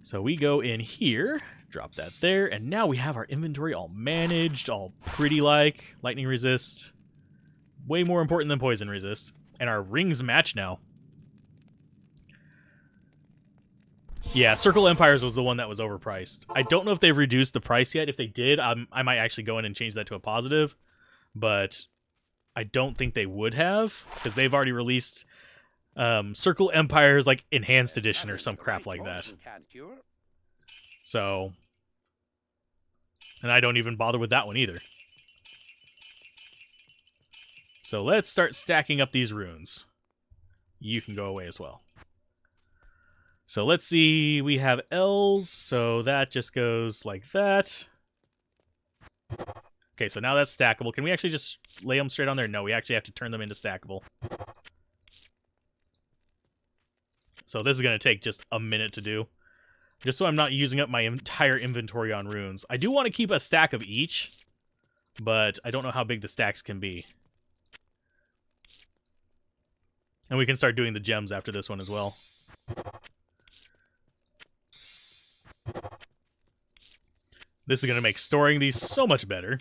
So we go in here, drop that there, and now we have our inventory all managed, all pretty like. Lightning resist. Way more important than poison resist. And our rings match now. Yeah, Circle Empires was the one that was overpriced. I don't know if they've reduced the price yet. If they did, I might actually go in and change that to a positive. But I don't think they would have, because they've already released Circle Empires like Enhanced Edition or some crap like that. So, and I don't even bother with that one either. So let's start stacking up these runes. You can go away as well. So let's see, we have L's, so that just goes like that. Okay, so now that's stackable. Can we actually just lay them straight on there? No, we actually have to turn them into stackable. So this is going to take just a minute to do. Just so I'm not using up my entire inventory on runes. I do want to keep a stack of each, but I don't know how big the stacks can be. And we can start doing the gems after this one as well. This is going to make storing these so much better.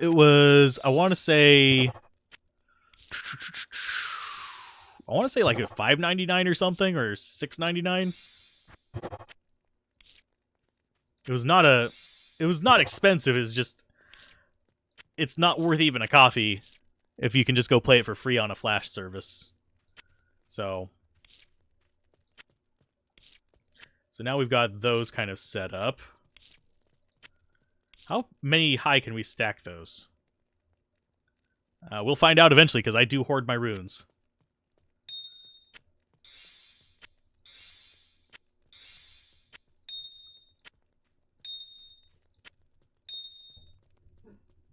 It was, I want to say like a $5.99 or something, or $6.99. It was not expensive. It's just, it's not worth even a coffee if you can just go play it for free on a Flash service. So now we've got those kind of set up. How many high can we stack those? We'll find out eventually, because I do hoard my runes.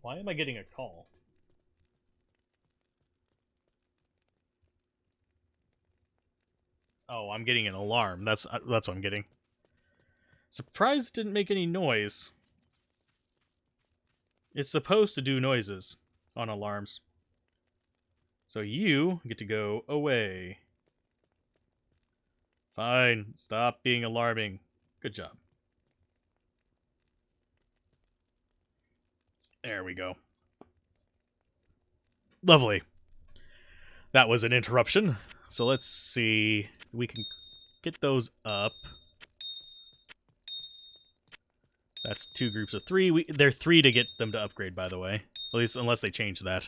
Why am I getting a call? Oh, I'm getting an alarm. That's what I'm getting. Surprised it didn't make any noise. It's supposed to do noises on alarms. So you get to go away. Fine. Stop being alarming. Good job. There we go. Lovely. That was an interruption. So let's see. We can get those up. That's 2 groups of 3. They're 3 to get them to upgrade, by the way. At least unless they change that.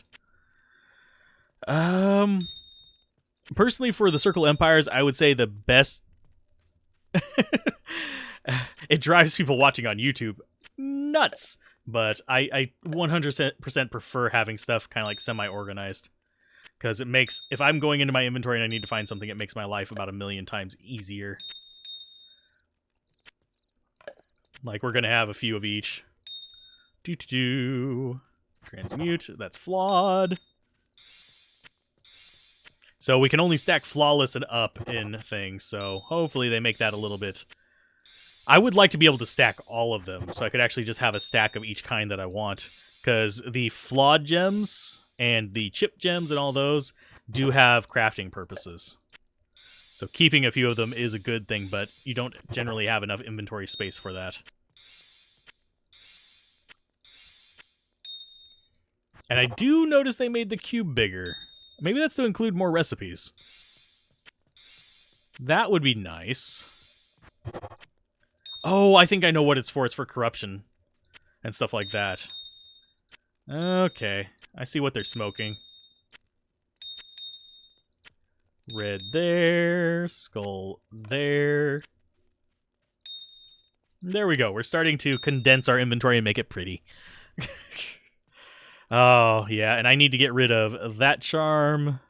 Personally, for the Circle Empires, I would say the best... It drives people watching on YouTube nuts. But I 100% prefer having stuff kind of like semi-organized. Because it makes... If I'm going into my inventory and I need to find something, it makes my life about 1,000,000 times easier. Like, we're going to have a few of each. Transmute. That's flawed. So we can only stack flawless and up in things. So hopefully they make that a little bit... I would like to be able to stack all of them. So I could actually just have a stack of each kind that I want. Because the flawed gems and the chip gems and all those do have crafting purposes. So keeping a few of them is a good thing, but you don't generally have enough inventory space for that. And I do notice they made the cube bigger. Maybe that's to include more recipes. That would be nice. Oh, I think I know what it's for. It's for corruption and stuff like that. Okay, I see what they're smoking. Red there, skull there. There we go. We're starting to condense our inventory and make it pretty. Oh, yeah, and I need to get rid of that charm.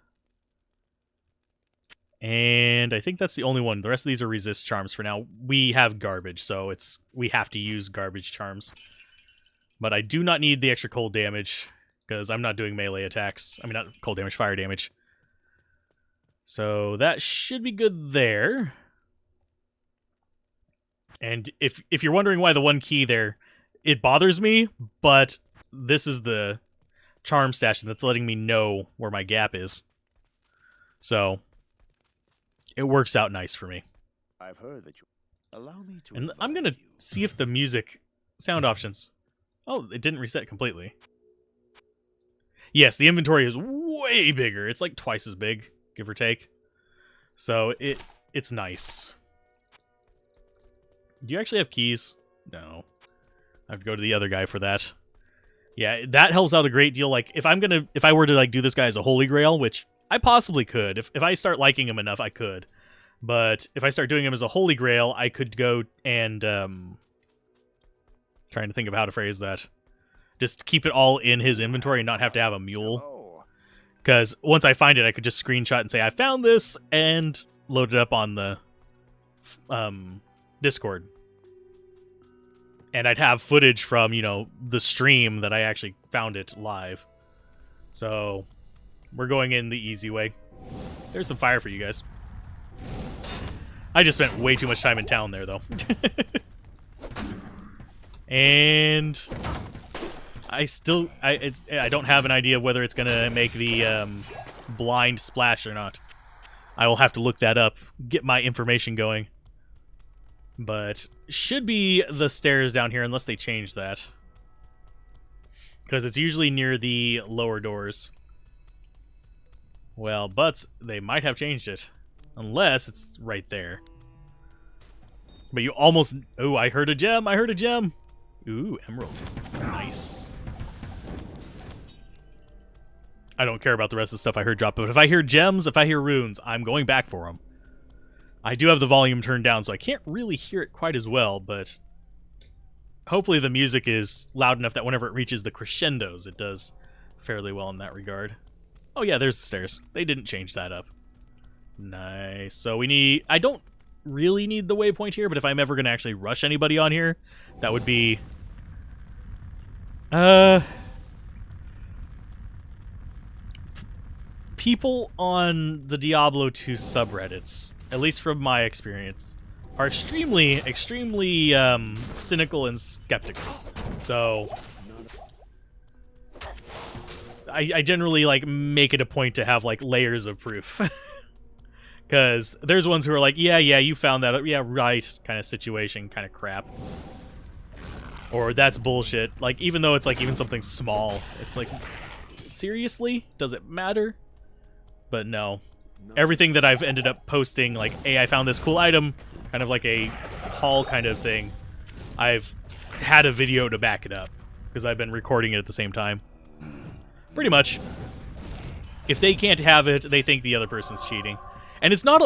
And I think that's the only one. The rest of these are resist charms for now. We have garbage, so we have to use garbage charms. But I do not need the extra cold damage, because I'm not doing melee attacks. I mean, not cold damage, fire damage. So that should be good there. And if you're wondering why the one key there, it bothers me, but this is the charm stash that's letting me know where my gap is. So it works out nice for me. I've heard that you allow me to. And I'm gonna see if the music sound options. Oh, it didn't reset completely. Yes, the inventory is way bigger. It's like twice as big, give or take. So it's nice. Do you actually have keys? No. I have to go to the other guy for that. Yeah, that helps out a great deal. Like, if I were to like do this guy as a holy grail, which I possibly could. If I start liking him enough, I could. But if I start doing him as a holy grail, I could go and trying to think of how to phrase that. Just keep it all in his inventory and not have to have a mule. Because once I find it, I could just screenshot and say, I found this, and load it up on the Discord. And I'd have footage from, you know, the stream that I actually found it live. So, we're going in the easy way. There's some fire for you guys. I just spent way too much time in town there, though. And I don't have an idea whether it's gonna make the blind splash or not. I will have to look that up, get my information going. But should be the stairs down here unless they change that, because it's usually near the lower doors. Well, but they might have changed it, unless it's right there. But you almost... Oh, I heard a gem! I heard a gem! Ooh, emerald. Nice. I don't care about the rest of the stuff I heard drop, but if I hear gems, if I hear runes, I'm going back for them. I do have the volume turned down, so I can't really hear it quite as well, but hopefully the music is loud enough that whenever it reaches the crescendos, it does fairly well in that regard. Oh yeah, there's the stairs. They didn't change that up. Nice. So we need... I don't really need the waypoint here, but if I'm ever going to actually rush anybody on here, that would be... People on the Diablo 2 subreddits, at least from my experience, are extremely cynical and skeptical. So I generally like make it a point to have like layers of proof. Because there's ones who are like, yeah, you found that, yeah, right, kind of situation, kind of crap. Or that's bullshit. Like, even though it's like even something small, it's like, seriously? Does it matter? But no. Everything that I've ended up posting, like, hey, I found this cool item, kind of like a haul kind of thing, I've had a video to back it up, because I've been recording it at the same time. Pretty much. If they can't have it, they think the other person's cheating. And it's not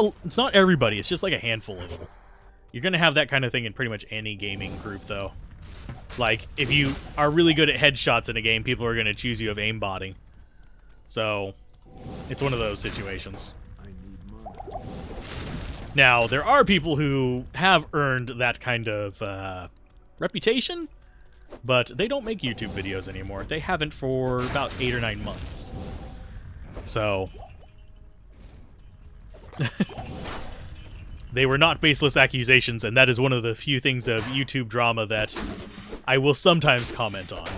everybody, it's just like a handful of them. You're gonna have that kind of thing in pretty much any gaming group, though. Like, if you are really good at headshots in a game, people are gonna choose you of aimbotting. So, it's one of those situations. Now, there are people who have earned that kind of reputation, but they don't make YouTube videos anymore. They haven't for about 8 or 9 months. So... they were not baseless accusations, and that is one of the few things of YouTube drama that I will sometimes comment on.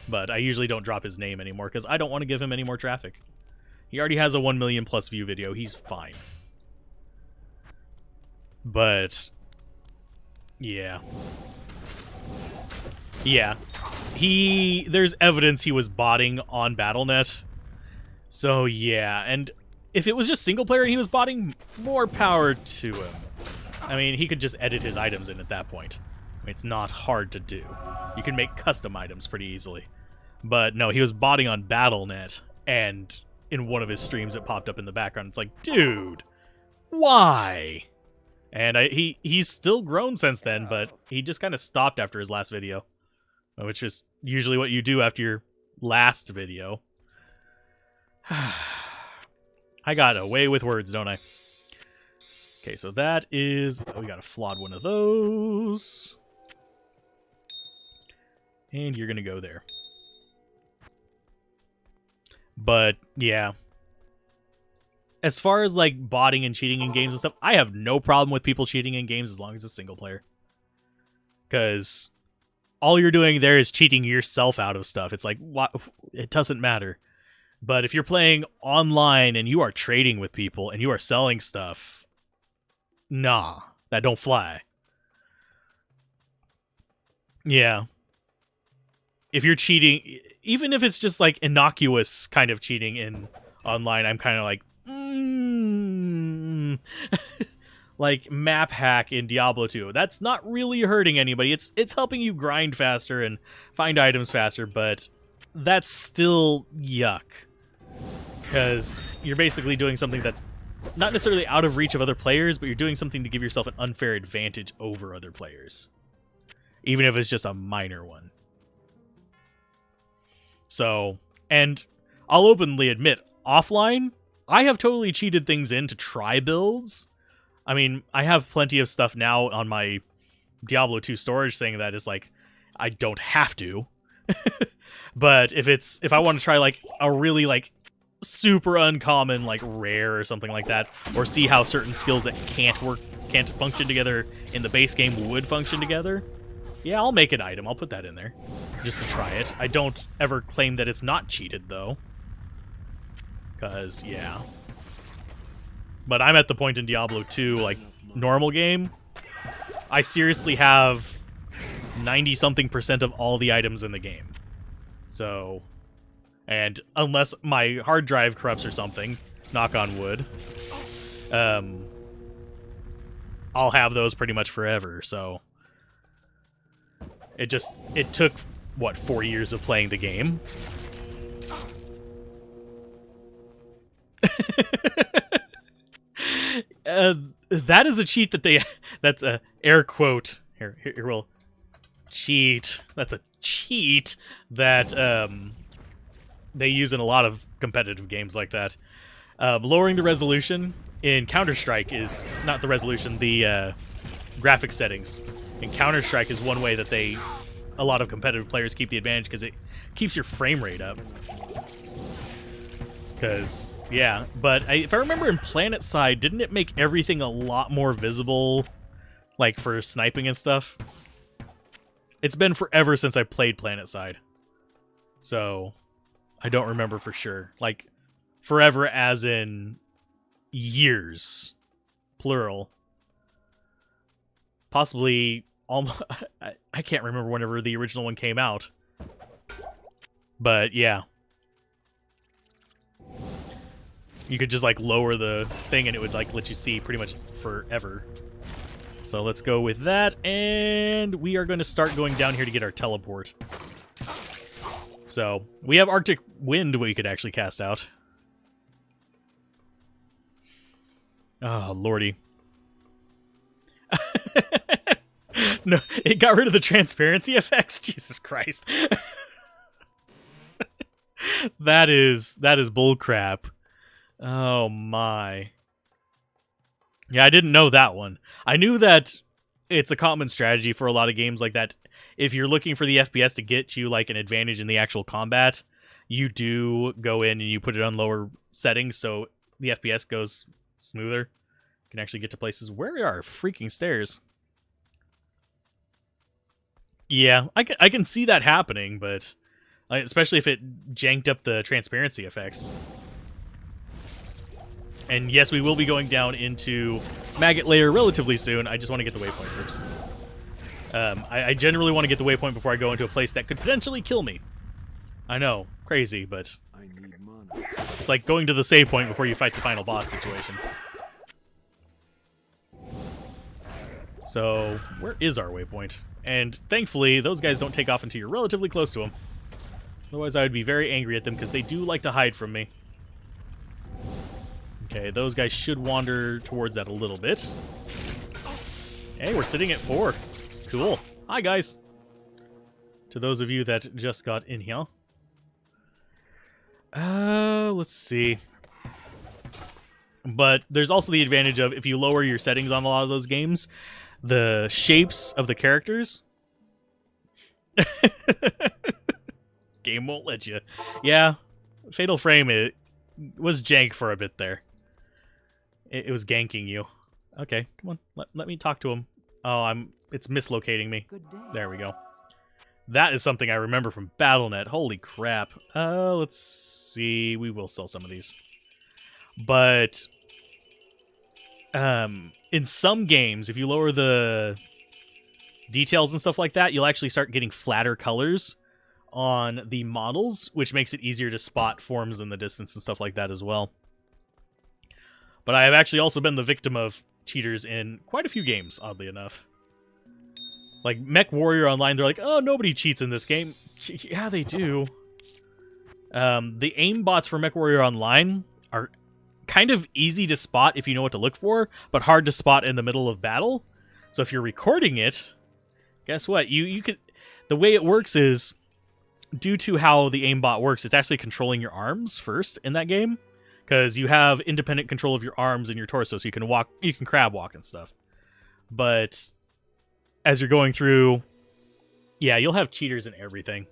But I usually don't drop his name anymore, because I don't want to give him any more traffic. He already has a 1 million plus view video. He's fine. But... yeah. Yeah. There's evidence he was botting on Battlenet. So, yeah. And if it was just single player and he was botting, more power to him. I mean, he could just edit his items in at that point. I mean, it's not hard to do. You can make custom items pretty easily. But no, he was botting on Battlenet, and in one of his streams it popped up in the background. It's like, dude, why? And he's still grown since then, but he just kind of stopped after his last video, which is usually what you do after your last video. I got away with words, don't I? Okay, so that is... oh, we got a flawed one of those. And you're going to go there. But, yeah. As far as, like, botting and cheating in games and stuff, I have no problem with people cheating in games as long as it's single player. Because all you're doing there is cheating yourself out of stuff. It's like, what? It doesn't matter. But if you're playing online and you are trading with people and you are selling stuff, nah, that don't fly. Yeah. If you're cheating, even if it's just like innocuous kind of cheating in online, I'm kind of like, like map hack in Diablo 2. That's not really hurting anybody. It's helping you grind faster and find items faster, but that's still yuck. Because you're basically doing something that's not necessarily out of reach of other players, but you're doing something to give yourself an unfair advantage over other players. Even if it's just a minor one. So, and I'll openly admit, offline, I have totally cheated things in to try builds. I mean, I have plenty of stuff now on my Diablo 2 storage saying that is like, I don't have to. But if I want to try like a really like super uncommon like rare or something like that, or see how certain skills that can't function together in the base game would function together, yeah, I'll make an item. I'll put that in there just to try it. I don't ever claim that it's not cheated, though. Because, yeah. But I'm at the point in Diablo 2, like, normal game, I seriously have 90-something% of all the items in the game. So, and unless my hard drive corrupts or something, knock on wood, I'll have those pretty much forever, so... It took, what, 4 years of playing the game? That is a cheat that that's a air quote. Here we'll cheat. That's a cheat that, they use in a lot of competitive games like that. Lowering the resolution in Counter-Strike is, not the resolution, the, graphic settings. And Counter-Strike is one way that a lot of competitive players keep the advantage because it keeps your frame rate up. Because, yeah, but if I remember in PlanetSide, didn't it make everything a lot more visible, like for sniping and stuff? It's been forever since I played PlanetSide. So, I don't remember for sure. Like, forever as in years. Plural. Possibly... I can't remember whenever the original one came out. But, yeah. You could just, like, lower the thing and it would, like, let you see pretty much forever. So let's go with that, and we are going to start going down here to get our teleport. So, we have Arctic Wind we could actually cast out. Oh, lordy. No, it got rid of the transparency effects? Jesus Christ. That is bullcrap. Oh my. Yeah, I didn't know that one. I knew that it's a common strategy for a lot of games like that. If you're looking for the FPS to get you like an advantage in the actual combat, you do go in and you put it on lower settings so the FPS goes smoother. You can actually get to places. Where are freaking stairs? Yeah, I can see that happening, but especially if it janked up the transparency effects. And yes, we will be going down into Maggot Layer relatively soon. I just want to get the waypoint first. I generally want to get the waypoint before I go into a place that could potentially kill me. I know, crazy, but it's like going to the save point before you fight the final boss situation. So, where is our waypoint? And thankfully, those guys don't take off until you're relatively close to them. Otherwise, I would be very angry at them because they do like to hide from me. Okay, those guys should wander towards that a little bit. Hey, we're sitting at 4. Cool. Hi, guys. To those of you that just got in here. Let's see. But there's also the advantage of if you lower your settings on a lot of those games, the shapes of the characters. Game won't let you. Yeah, Fatal Frame it was jank for a bit there. It was ganking you. Okay, come on, let me talk to him. Oh, it's mislocating me. There we go. That is something I remember from Battlenet. Holy crap. Let's see. We will sell some of these. But in some games, if you lower the details and stuff like that, you'll actually start getting flatter colors on the models, which makes it easier to spot forms in the distance and stuff like that as well. But I have actually also been the victim of cheaters in quite a few games, oddly enough. Like Mech Warrior Online, they're like, oh, nobody cheats in this game. Yeah, they do. The aim bots for Mech Warrior Online are kind of easy to spot if you know what to look for, but hard to spot in the middle of battle. So if you're recording it, guess what? You could. The way it works is, due to how the aimbot works, it's actually controlling your arms first in that game, because you have independent control of your arms and your torso, so you can walk, you can crab walk and stuff. But as you're going through, yeah, you'll have cheaters in everything.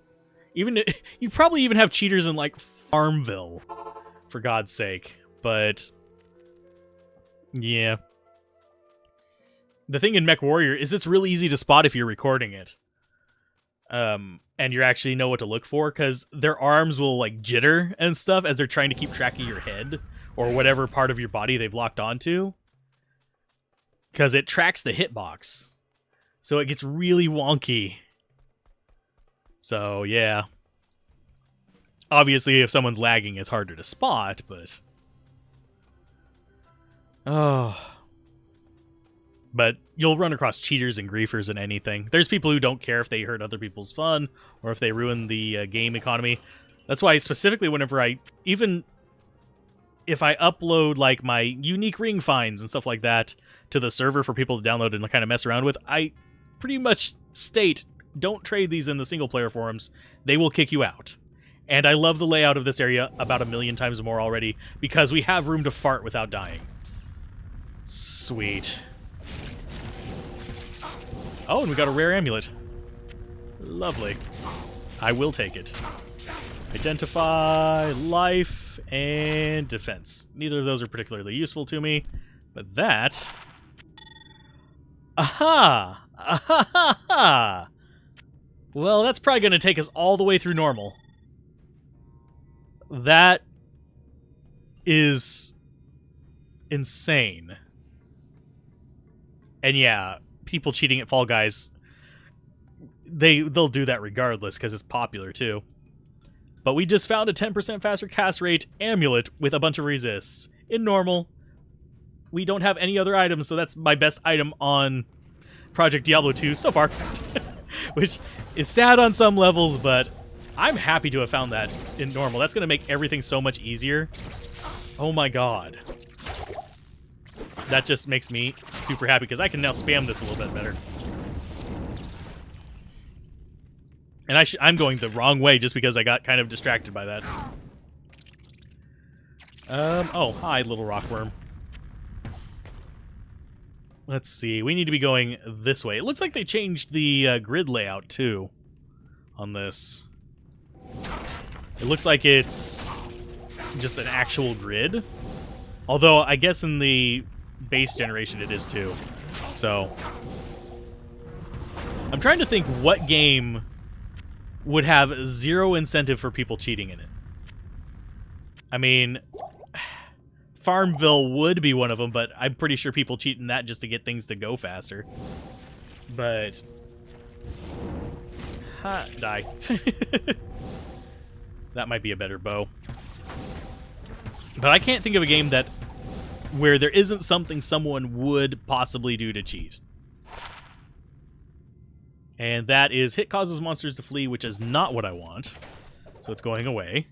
Even you probably even have cheaters in like Farmville, for God's sake. But yeah. The thing in Mech Warrior is it's really easy to spot if you're recording it. And you actually know what to look for, because their arms will like jitter and stuff as they're trying to keep track of your head or whatever part of your body they've locked onto. Because it tracks the hitbox. So it gets really wonky. So yeah. Obviously if someone's lagging it's harder to spot, but... Oh. But you'll run across cheaters and griefers in anything. There's people who don't care if they hurt other people's fun or if they ruin the game economy. That's why specifically whenever even if I upload like my unique ring finds and stuff like that to the server for people to download and kind of mess around with, I pretty much state, don't trade these in the single player forums. They will kick you out. And I love the layout of this area about 1,000,000 times more already because we have room to fart without dying. Sweet. Oh, and we got a rare amulet. Lovely. I will take it. Identify, life, and defense. Neither of those are particularly useful to me, but that... Aha! Aha! Well, that's probably going to take us all the way through normal. That is insane. And yeah, people cheating at Fall Guys, they'll do that regardless because it's popular too. But we just found a 10% faster cast rate amulet with a bunch of resists. In normal, we don't have any other items, so that's my best item on Project Diablo 2 so far. Which is sad on some levels, but I'm happy to have found that in normal. That's going to make everything so much easier. Oh my god. That just makes me super happy because I can now spam this a little bit better. And I'm going the wrong way just because I got kind of distracted by that. Oh, hi, little rockworm. Let's see. We need to be going this way. It looks like they changed the grid layout, too, on this. It looks like it's just an actual grid. Although, I guess in the base generation it is, too. So, I'm trying to think what game would have zero incentive for people cheating in it. I mean, Farmville would be one of them, but I'm pretty sure people cheat in that just to get things to go faster. But... Ha, die. That might be a better bow. But I can't think of a game that where there isn't something someone would possibly do to cheat. And that is hit causes monsters to flee, which is not what I want. So it's going away.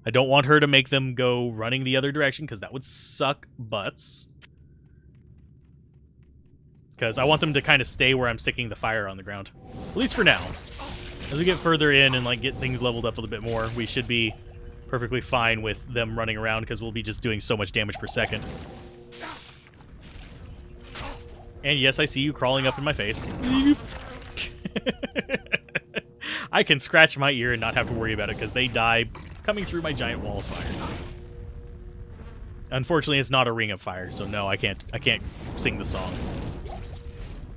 I don't want her to make them go running the other direction, because that would suck butts. Because I want them to kind of stay where I'm sticking the fire on the ground. At least for now. As we get further in and like get things leveled up a little bit more, we should be perfectly fine with them running around, because we'll be just doing so much damage per second. And yes, I see you crawling up in my face. I can scratch my ear and not have to worry about it, because they die coming through my giant wall of fire. Unfortunately, it's not a ring of fire, so no, I can't sing the song.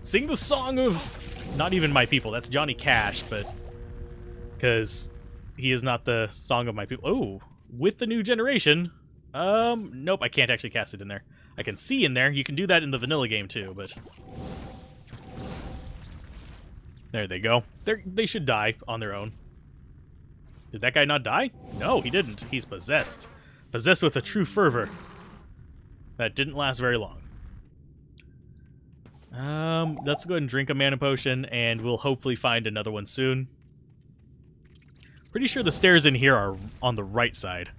Sing the song of Not even my people. That's Johnny Cash, but because he is not the song of my people. Oh, with the new generation. Nope, I can't actually cast it in there. I can see in there. You can do that in the vanilla game too, but there they go. They should die on their own. Did that guy not die? No, he didn't. He's possessed. Possessed with a true fervor. That didn't last very long. Let's go ahead and drink a mana potion, and we'll hopefully find another one soon. Pretty sure the stairs in here are on the right side.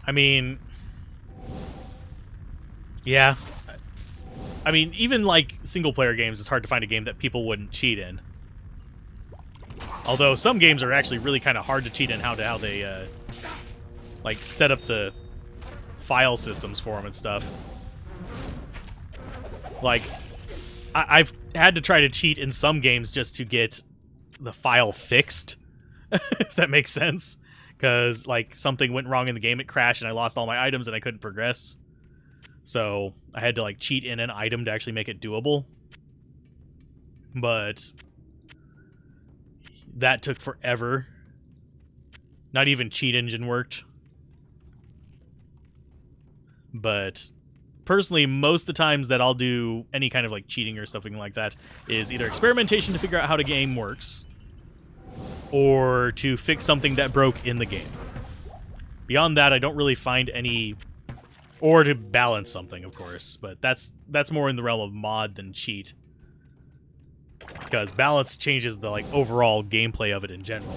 I mean, yeah. I mean, even like single-player games, it's hard to find a game that people wouldn't cheat in. Although some games are actually really kind of hard to cheat in how they like set up the file systems for them and stuff. Like, I've had to try to cheat in some games just to get the file fixed, if that makes sense. Because, like, something went wrong in the game, it crashed, and I lost all my items, and I couldn't progress. So, I had to, like, cheat in an item to actually make it doable. But that took forever. Not even Cheat Engine worked. But personally, most of the times that I'll do any kind of, like, cheating or something like that is either experimentation to figure out how the game works, or to fix something that broke in the game. Beyond that, I don't really find any... Or to balance something, of course. But that's more in the realm of mod than cheat. Because balance changes the, like, overall gameplay of it in general.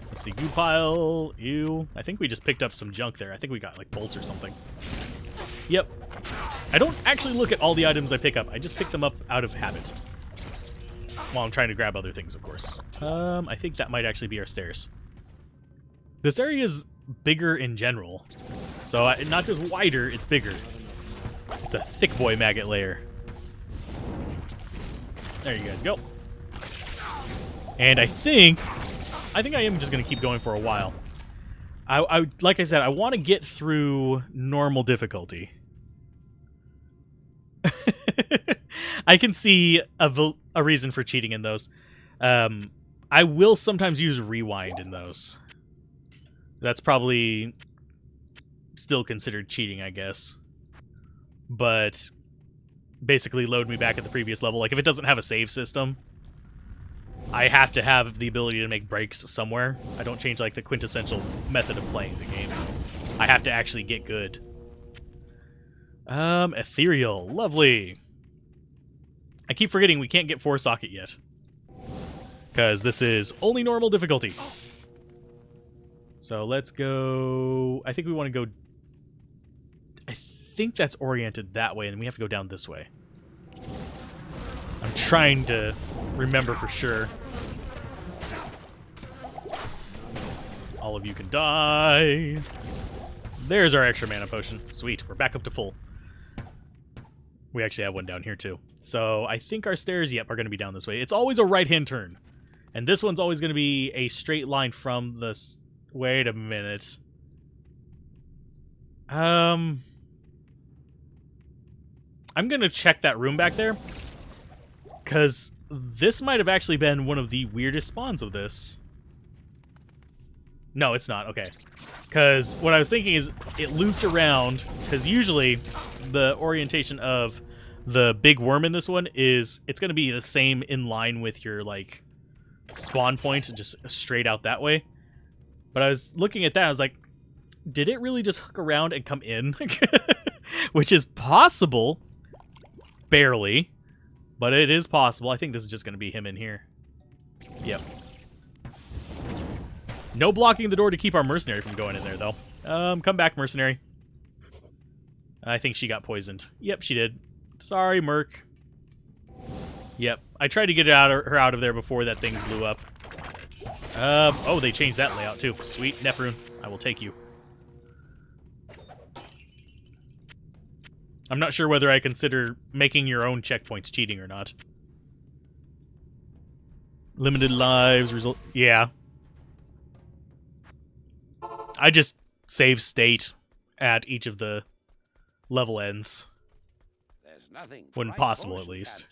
Let's see, goo pile, ew. I think we just picked up some junk there. I think we got, like, bolts or something. Yep. I don't actually look at all the items I pick up. I just pick them up out of habit. While I'm trying to grab other things, of course. I think that might actually be our stairs. This area is bigger in general. So, not just wider, it's bigger. It's a thick boy maggot layer. There you guys go. And I think I am just going to keep going for a while. Like I said, I want to get through normal difficulty. I can see a reason for cheating in those. I will sometimes use rewind in those. That's probably still considered cheating, I guess. But basically load me back at the previous level. Like, if it doesn't have a save system, I have to have the ability to make breaks somewhere. I don't change, like, the quintessential method of playing the game. I have to actually get good. Ethereal. Lovely. I keep forgetting we can't get 4-socket yet. Because this is only normal difficulty. So let's go... I think we want to go... I think that's oriented that way, and we have to go down this way. I'm trying to remember for sure. All of you can die. There's our extra mana potion. Sweet, we're back up to full. We actually have one down here too. So I think our stairs, yep, are going to be down this way. It's always a right-hand turn. And this one's always going to be a straight line from the... Wait a minute. I'm going to check that room back there. Because this might have actually been one of the weirdest spawns of this. No, it's not. Okay. Because what I was thinking is it looped around. Because usually the orientation of the big worm in this one is it's going to be the same in line with your, like, spawn point, just straight out that way. But I was looking at that, I was like, did it really just hook around and come in? Which is possible. Barely. But it is possible. I think this is just going to be him in here. Yep. No blocking the door to keep our mercenary from going in there, though. Come back, mercenary. I think she got poisoned. Yep, she did. Sorry, Merc. Yep. I tried to get her out of there before that thing blew up. Oh, they changed that layout, too. Sweet. Nephroon, I will take you. I'm not sure whether I consider making your own checkpoints cheating or not. Limited lives, result... Yeah. I just save state at each of the level ends. There's nothing When possible, at least.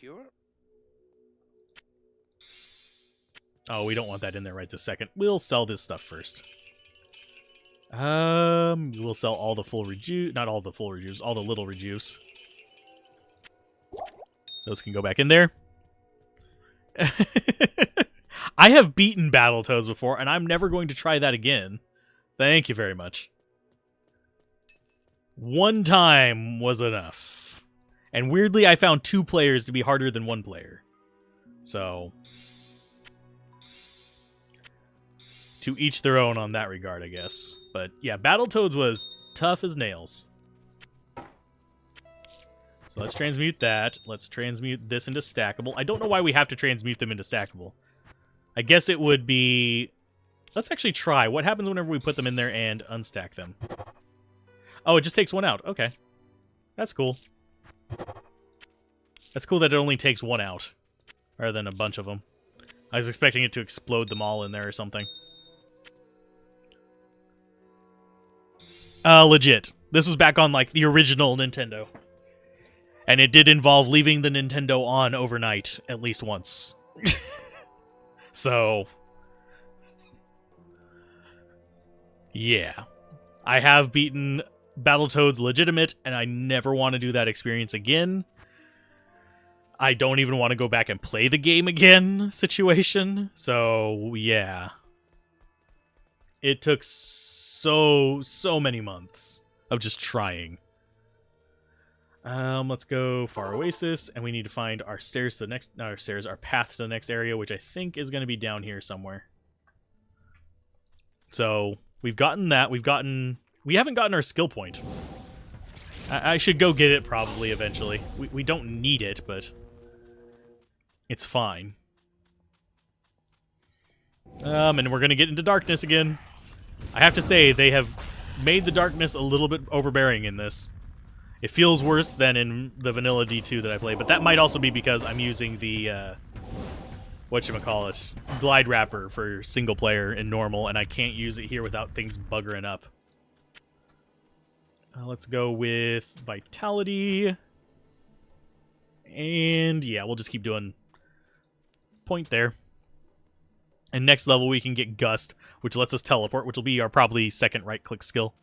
Oh, we don't want that in there right this second. We'll sell this stuff first. We'll sell all the full rejuice. Not all the full rejuice, all the little rejuice. Those can go back in there. I have beaten Battletoads before, and I'm never going to try that again. Thank you very much. One time was enough. And weirdly, I found 2 players to be harder than 1 player. So, to each their own on that regard, I guess. But yeah, Battletoads was tough as nails. So let's transmute that. Let's transmute this into stackable. I don't know why we have to transmute them into stackable. I guess it would be... Let's actually try. What happens whenever we put them in there and unstack them? Oh, it just takes 1 out. Okay. That's cool. That's cool that it only takes 1 out, rather than a bunch of them. I was expecting it to explode them all in there or something. Legit. This was back on, like, the original Nintendo. And it did involve leaving the Nintendo on overnight, at least once. So... yeah. I have beaten Battletoads legitimate, and I never want to do that experience again. I don't even want to go back and play the game again situation. So, yeah. It took so many months of just trying. Let's go Far Oasis, and we need to find our stairs to the next... Not our stairs, our path to the next area, which I think is going to be down here somewhere. So, we've gotten that. We haven't gotten our skill point. I should go get it probably eventually. We don't need it, but it's fine. And we're going to get into darkness again. I have to say, they have made the darkness a little bit overbearing in this. It feels worse than in the vanilla D2 that I played, but that might also be because I'm using the, whatchamacallit, glide wrapper for single player in normal, and I can't use it here without things buggering up. Let's go with Vitality. And yeah, we'll just keep doing point there. And next level we can get Gust, which lets us teleport, which will be our probably second right-click skill.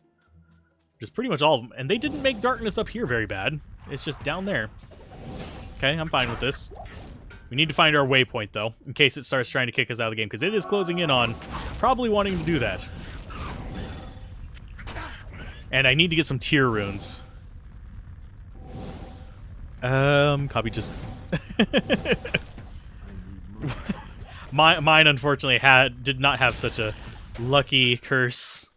Which is pretty much all of them. And they didn't make darkness up here very bad. It's just down there. Okay, I'm fine with this. We need to find our waypoint, though, in case it starts trying to kick us out of the game, because it is closing in on probably wanting to do that. And I need to get some tier runes. Copy just... Mine unfortunately did not have such a lucky curse.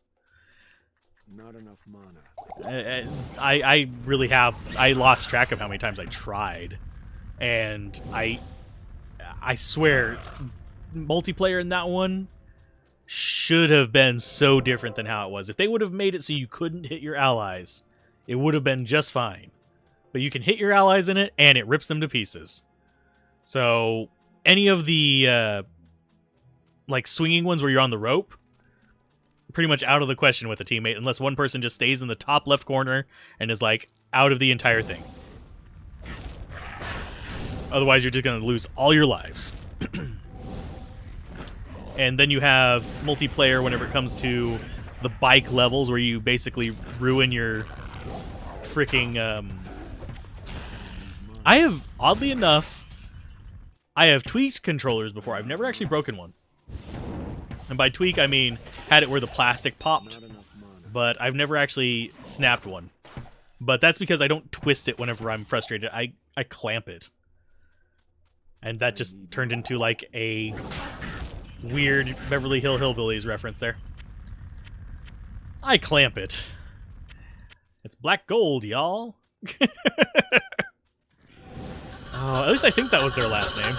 Not enough mana. I really have... I lost track of how many times I tried. And I swear, multiplayer in that one should have been so different than how it was. If they would have made it so you couldn't hit your allies, it would have been just fine. But you can hit your allies in it, and it rips them to pieces. So, any of the, like, swinging ones where you're on the rope, pretty much out of the question with a teammate, unless one person just stays in the top left corner and is, like, out of the entire thing. Otherwise, you're just going to lose all your lives. And then you have multiplayer whenever it comes to the bike levels, where you basically ruin your freaking... I have, oddly enough, I have tweaked controllers before. I've never actually broken one. And by tweak, I mean had it where the plastic popped. But I've never actually snapped one. But that's because I don't twist it whenever I'm frustrated. I clamp it. And that just turned into, like, a weird Beverly Hill Hillbillies reference there. I clamp it. It's black gold, y'all. Oh, at least I think that was their last name.